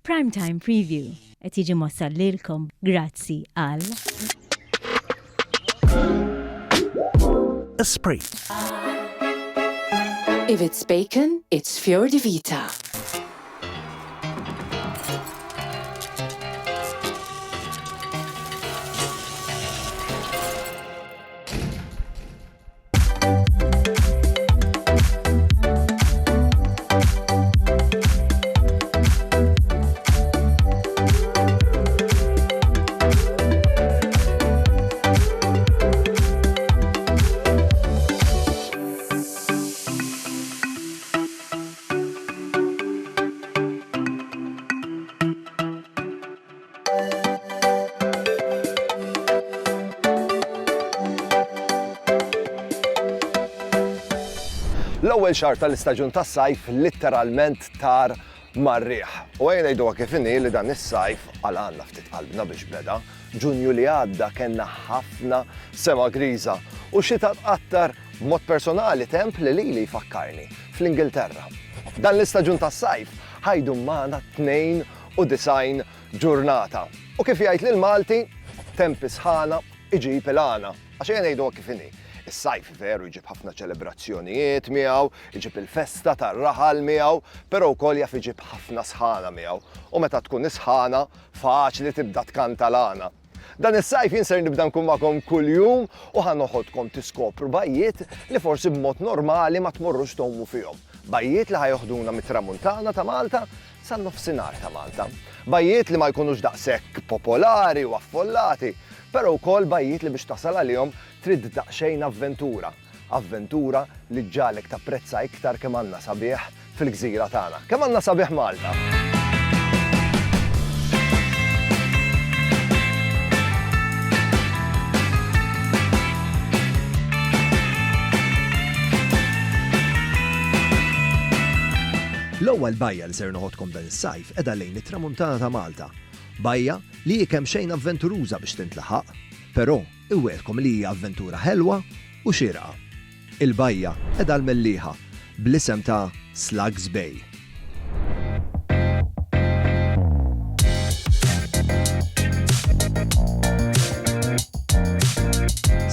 Primetime Preview qed jiġi mossal lilkom grazzi għal Esprit. If it's bacon, it's Fior di Vita. L-ewwel xahar tal-istaġun tas-sajf litteralment tar mar-riħ. U għajn ngħiduha kif inhi li dan is-sajf għalqanna ftit qalbna biex beda. Ġunju li għadda kellna ħafna sema griża u xita tqattar b'mod personali temp li lili jfakkarni fl-Ingilterra. Dan l-istaġun tas-sajf ħajdu magħna 92 ġurnata. U kif jgħid lil Malti, temp isħana iġib il-għana. Għax jgħin ngħiduha kif inhi. Is-sajf veru jġib ħafna ċelebrazzjonijiet miegħu, jġib il-festa tar-raħal miegħu, però wkoll jaf iġib ħafna sħana miegħu. U meta tkun isħana, faċli tibda tkanta l-għana. Dan is-sajf jinser nibda nkun magħkom kuljum u ħanoħodkom tiskopru bajjiet li forsi b'mod normali ma tmorrux tommu fihom. Bajjiet li ħajoħduna mit-tramuntana ta' Malta san-nofsinhar ta' Malta. Bajjiet li ma jkunux daqshekk popolari u affollati, però wkoll bajjiet li biex tasal għalihom trid daqsxejn avventura. Avventura li ġġalek tapprezza iktar kemm għandna sabiħ fil-gżira tagħna. Kemm għandna sabiħ Malta. L-ewwel bajja li ser noħodkom dan is-sajf qiegħda lejn it-tramuntana ta' Malta. Bajja li hi kemm xejn avventuruża biex tintlaħaq, però iwedkom li hija avventura ħelwa u xierqa. Il-bajja qiegħda l-mellieħa bl-isem ta' Slugs Bay.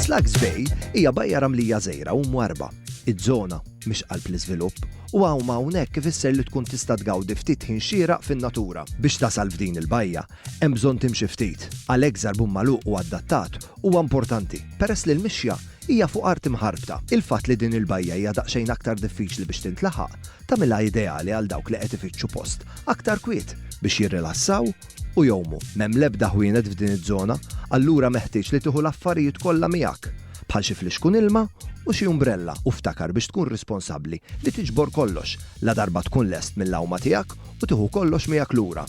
Slugs Bay hija bajja ramlija żgħira u mwarba. Iż-żona mhix qalb l-iżvilupp u hawnhekk ifisser li tkun tista' tgawdi ftit ħin xieraq fin-natura. Biex tasal f'din il-bajja hemm bżonn timxi ftit. Għalhekk żarbun magħluq u adattat huwa importanti peress li l-mixja hija fuq art imħarbta. Il-fatt li din il-bajja hija daqsxejn aktar diffiċli biex tintlaħaq tagħmilha ideali għal dawk li qed ifittxu post aktar kwiet biex jirrilassaw u jowmu. M'hemm l-ebda ħwienet f'din iż-żona, allura meħtieġ li tieħu l-affarijiet kollha miegħek bħal xi fliexkun ilma u xi umbrella u ftakar biex tkun responsabbli li tiġbor kollox la darba tkun lest mill-awma tiegħek u tieħu kollox miegħek lura.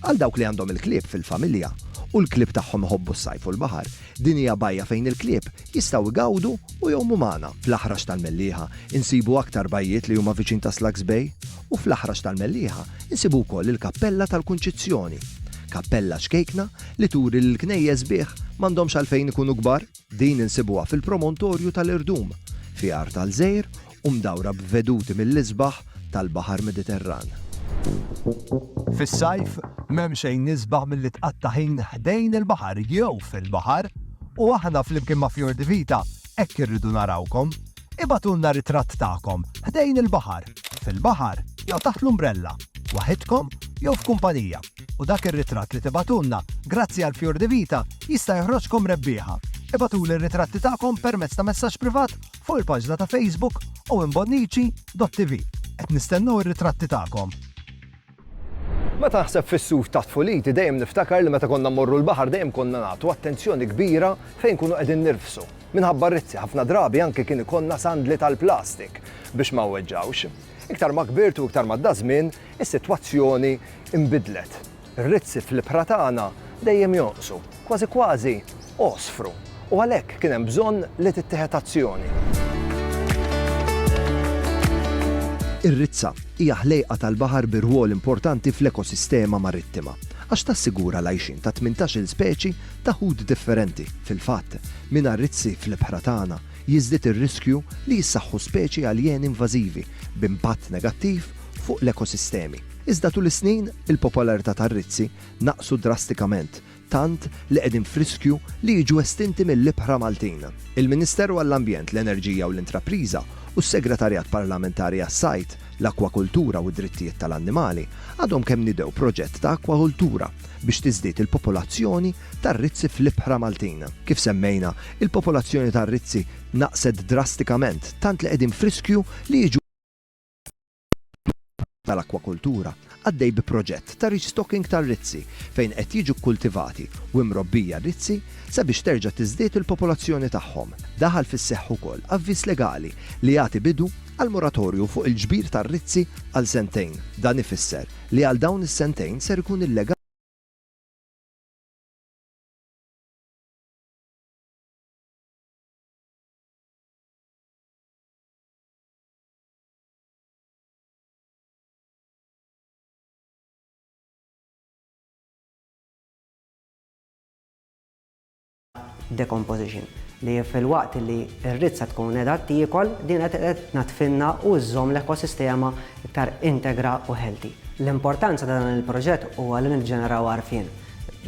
Għal dawk li għandhom il-klieb fil-familja u l-klieb tagħhom iħobbu s-sajf u l-baħar, din hija bajja fejn il-klieb jistgħu jgawdu u jgħumu magħna. Fl-aħrax tal-mellieħa insibu aktar bajjiet li huma viċin ta' Slugs Bay u fl-aħrax tal-mellieħa insibu wkoll il-kappella tal-Kunċizzjoni. Kappella xkejkna li turi l-knejjes bih m'għandhomx għalfejn ikunu kbar. Din insibuha fil-promontorju tal-Irdum, fi art tal-Żejr u mdawra b'veduti mill-isbaħ tal-Baħar Mediterran. Fis-sajf m'hemm xejn nisbaħ milli tqatta' ħin ħdejn il-baħar jew fil-baħar u aħna flimkien ma' Fior di Vita hekk irridu narawkom. Ibatulna ritratt tagħkom ħdejn il-baħar, fil-baħar jew taħt l-umbrella, waħedkom jew f'kumpanija. U dak ir-ritratt li tibatulna grazzi għal Fior di Vita jista' joħroġkom rebbieħa. Ibatuli r-ritratti tagħkom permezz ta' messaġġ privat fuq il-paġna ta' Facebook u imbonnici.tv. Qed nistennew ir-ritratti tagħkom. Meta naħseb fis-suf ta' tfuliti dejjem niftakar li meta konna mmorru l-baħar dejjem konna nagħtu attenzjoni kbira fejn kunu qegħdin nirfsu. Minħabba r-rizzi ħafna drabi anke kien ikollna sandli tal-plastik biex ma weġġawx. Iktar ma kbirtu iktar ma dda żmien is-sitwazzjoni inbidlet. Ir-rizzi fl-ibħra tagħna dejjem jonqsu, kważi kważi osfru. U għalhekk kien hemm bżonn li tittieħed azzjoni. Ir-rizza hija ħlejqa tal-baħar bi rwol importanti fl-ekosistema marittima għax tassigura l-għajxin ta' 18-il speċi ta' ħud differenti. Fil-fatt, mingħajr rizzi fl-ibħra tagħna jiżdied ir-riskju li jissaħħu speċi għaljien invażivi b'impatt negattiv fuq l-ekosistemi. Iżda tul is-snin il-popolarità tar-rizzi naqsu drastikament tant li qegħdin friskju li jiġu estinti mill-ibħra Maltin. Il-Ministeru għall-Ambjent, l-Enerġija u l-Intrapriża u s-Segretarjat Parlamentari għas-Sajt, l-Akwakultura u d-Drittijiet tal-Annimali għadhom kemm nidew proġett ta' akwakultura biex tiżdied il-popolazzjoni tar-rizzi fl-ibħra Maltin. Kif semmejna, il-popolazzjoni tar-rizzi naqset drastikament tant li qegħdin friskju li jiġu tal-akwakultura għaddej bi proġett ta' restocking tar-rizzi fejn qed jiġu kkultivati u mrobbija rizzi sabiex terġa' tiżdied il-popolazzjoni tagħhom. Daħal fis-seħħ ukoll avviż legali li jagħti bidu għal moratorju fuq il-ġbir tar-rizzi għal sentejn. Dan ifisser li għal dawn is-sentejn ser ikun illegali decomposition li fil-waqt li r-rizza tkun edha tiekol din qed natfinna u żżomm l-ekosistema iktar integra u healthy. L-importanza ta' dan il-proġett huwa li niġġeneraw għarfien.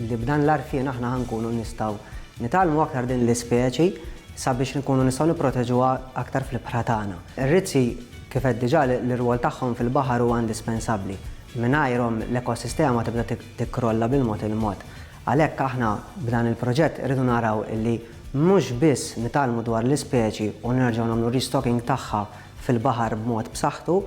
Li b'dan l-għarfien aħna ħankunu nistgħu nitalmu aktar din l-ispeċi sabiex nkunu nistgħu nipproteġuha aktar fl-ibħra tagħna. Ir-rizzi kif qed diġà l-irwol tagħhom fil-baħar huwa indispensabbli. Mingħajrhom l-ekosistema tibda tikkrolla bil-mod il-mod. Għalhekk aħna b'dan il-proġett irridu naraw illi mhux biss nitalmu dwar l-ispeċi u nerġgħu nagħmlu restocking tagħha fil-baħar b'mod b'saħħtu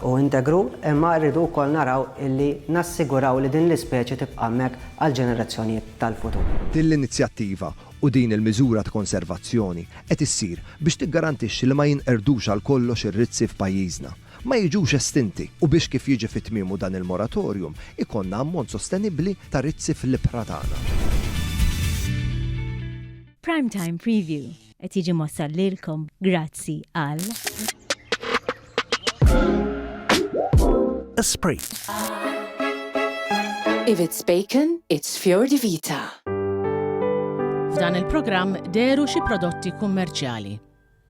u integru, imma rridu wkoll naraw illi nassiguraw li din l-ispeċi tibqa' hemmhekk għal ġenerazzjonijiet tal-futur. Din l-inizjattiva u din il-miżura ta' konservazzjoni qed issir biex tiggarantixxi li ma jinqerdux għal kollox ir-rizzi f'pajjiżna, ma jiġux estinti u biex kif jiġi fit-tmiemu dan il-moratorium ikonna ammont sostenibbli ta' rizzi fl-ibħra tagħna. Primetime Preview qed jiġi mossal lilkom grazzi għal Esprit. If it's bacon, it's Fior di Vita. F'dan il-programm deru xi prodotti kummerċjali.